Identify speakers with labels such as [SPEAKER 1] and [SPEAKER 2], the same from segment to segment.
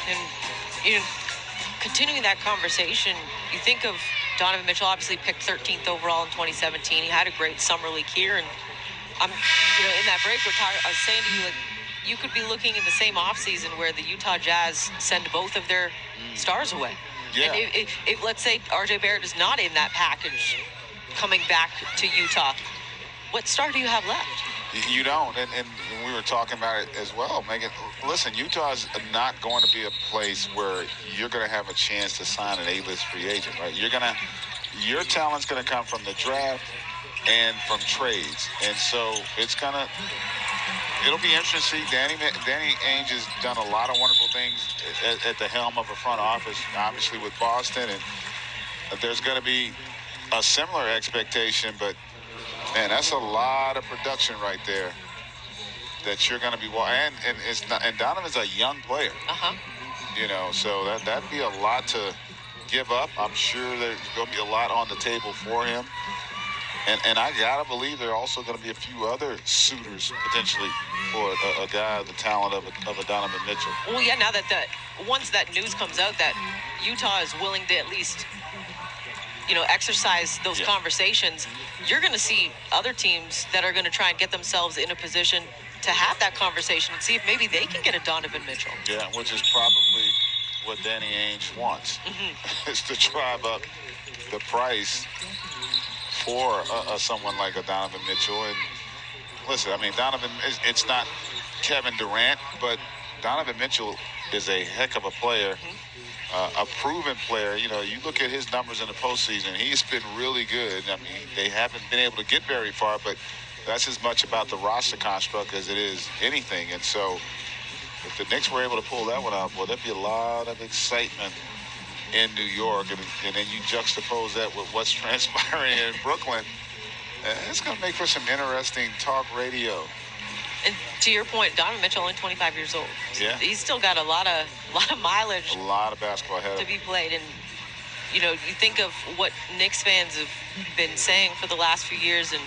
[SPEAKER 1] And you know, continuing that conversation, you think of Donovan Mitchell, obviously picked 13th overall in 2017. He had a great summer league here, and in that break, I was saying to you, like, you could be looking in the same offseason where the Utah Jazz send both of their stars away.
[SPEAKER 2] Yeah.
[SPEAKER 1] And if let's say RJ Barrett is not in that package coming back to Utah, what star do you have left?
[SPEAKER 2] You don't, and we were talking about it as well, Megan. Listen, Utah is not going to be a place where you're going to have a chance to sign an A-list free agent, right? Your talent's going to come from the draft and from trades, and so it'll be interesting to see. Danny Ainge has done a lot of wonderful things at the helm of a front office, obviously with Boston, and there's going to be a similar expectation, but man, that's a lot of production right there that you're going to be watching. And Donovan's a young player. So that'd be a lot to give up. I'm sure there's going to be a lot on the table for him. And I got to believe there are also going to be a few other suitors potentially for a guy of the talent of a Donovan Mitchell.
[SPEAKER 1] Well, yeah, now that once that news comes out that Utah is willing to at least exercise those conversations, you're going to see other teams that are going to try and get themselves in a position to have that conversation and see if maybe they can get a Donovan Mitchell.
[SPEAKER 2] Yeah, which is probably what Danny Ainge wants, is to drive up the price for someone like a Donovan Mitchell. And listen, I mean, Donovan, it's not Kevin Durant, but Donovan Mitchell is a heck of a player. A proven player. You look at his numbers in the postseason, he's been really good. I mean, they haven't been able to get very far, but that's as much about the roster construct as it is anything. And so if the Knicks were able to pull that one out, well, there'd be a lot of excitement in New York. And then you juxtapose that with what's transpiring in Brooklyn. It's going to make for some interesting talk radio.
[SPEAKER 1] And to your point, Donovan Mitchell only 25 years old.
[SPEAKER 2] Yeah.
[SPEAKER 1] He's still got a lot of mileage.
[SPEAKER 2] A lot of basketball ahead
[SPEAKER 1] to be played. And, you think of what Knicks fans have been saying for the last few years. And,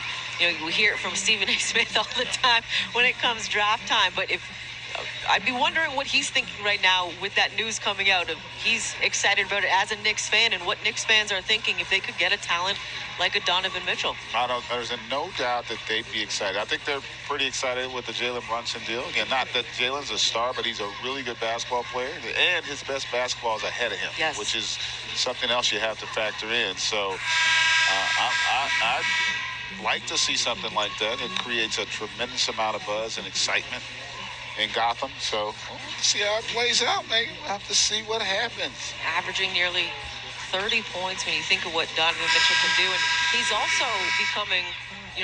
[SPEAKER 1] we hear it from Stephen A. Smith all the time when it comes draft time. But I'd be wondering what he's thinking right now with that news coming out. He's excited about it as a Knicks fan, and what Knicks fans are thinking if they could get a talent like a Donovan Mitchell.
[SPEAKER 2] There's no doubt that they'd be excited. I think they're pretty excited with the Jalen Brunson deal. Again, not that Jalen's a star, but he's a really good basketball player, and his best basketball is ahead of him, which is something else you have to factor in. So I'd like to see something like that. It creates a tremendous amount of buzz and excitement in Gotham. So we'll see how it plays out, Megan. We'll have to see what happens.
[SPEAKER 1] Averaging nearly 30 points when you think of what Donovan Mitchell can do. And he's also becoming,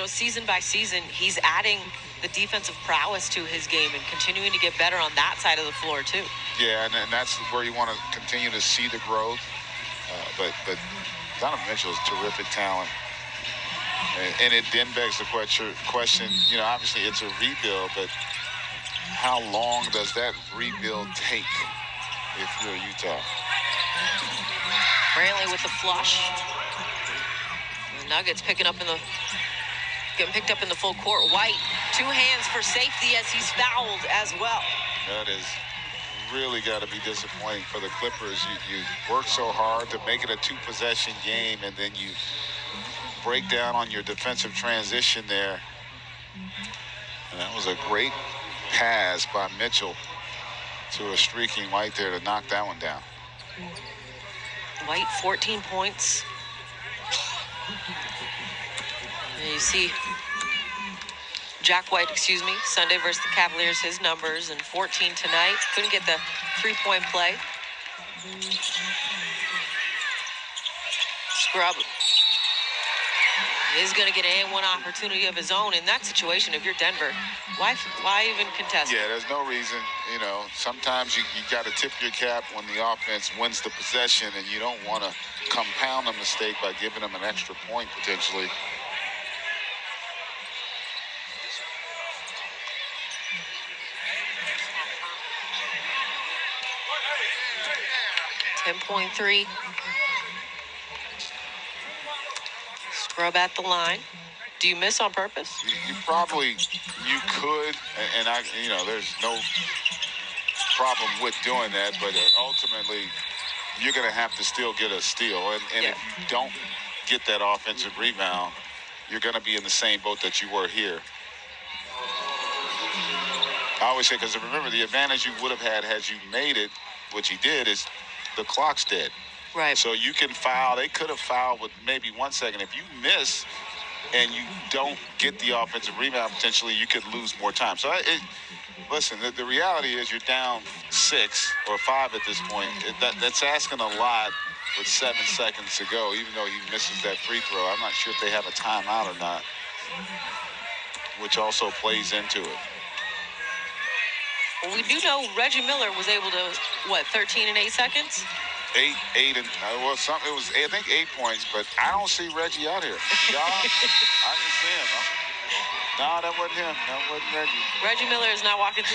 [SPEAKER 1] season by season, he's adding the defensive prowess to his game and continuing to get better on that side of the floor too.
[SPEAKER 2] Yeah, and that's where you want to continue to see the growth. But Donovan Mitchell is terrific talent. And it then begs the question, obviously it's a rebuild, but how long does that rebuild take if you're Utah?
[SPEAKER 1] Brantley with the flush. The Nuggets getting picked up in the full court. White, 2 hands for safety as he's fouled as well.
[SPEAKER 2] That is really got to be disappointing for the Clippers. You work so hard to make it a 2-possession game, and then you break down on your defensive transition there. And that was a great pass by Mitchell to a streaking White there to knock that one down.
[SPEAKER 1] White, 14 points. And you see Jack White, Sunday versus the Cavaliers, his numbers, and 14 tonight. Couldn't get the 3-point play. Scrub is going to get one opportunity of his own in that situation. If you're Denver, why even contest?
[SPEAKER 2] Yeah, there's no reason. Sometimes you got to tip your cap when the offense wins the possession, and you don't want to compound a mistake by giving them an extra point potentially.
[SPEAKER 1] .3. Scrub at the line. Do you miss on purpose?
[SPEAKER 2] You could, and there's no problem with doing that, but ultimately you're going to have to still get a steal. And
[SPEAKER 1] Yeah.
[SPEAKER 2] if you don't get that offensive rebound, you're going to be in the same boat that you were here. I always say, because remember, the advantage you would have had you made it, which he did, is the clock's dead.
[SPEAKER 1] Right.
[SPEAKER 2] So you can foul. They could have fouled with maybe 1 second. If you miss and you don't get the offensive rebound, potentially you could lose more time. So listen, the reality is you're down 6 or 5 at this point. That's asking a lot with 7 seconds to go, even though he misses that free throw. I'm not sure if they have a timeout or not, which also plays into it.
[SPEAKER 1] Well, we do know Reggie Miller was able to, 13 and 8 seconds?
[SPEAKER 2] 8 and well, something. It was I think 8 points, but I don't see Reggie out here. Yeah, I didn't see him. No, that wasn't him. That wasn't Reggie.
[SPEAKER 1] Reggie Miller is not walking through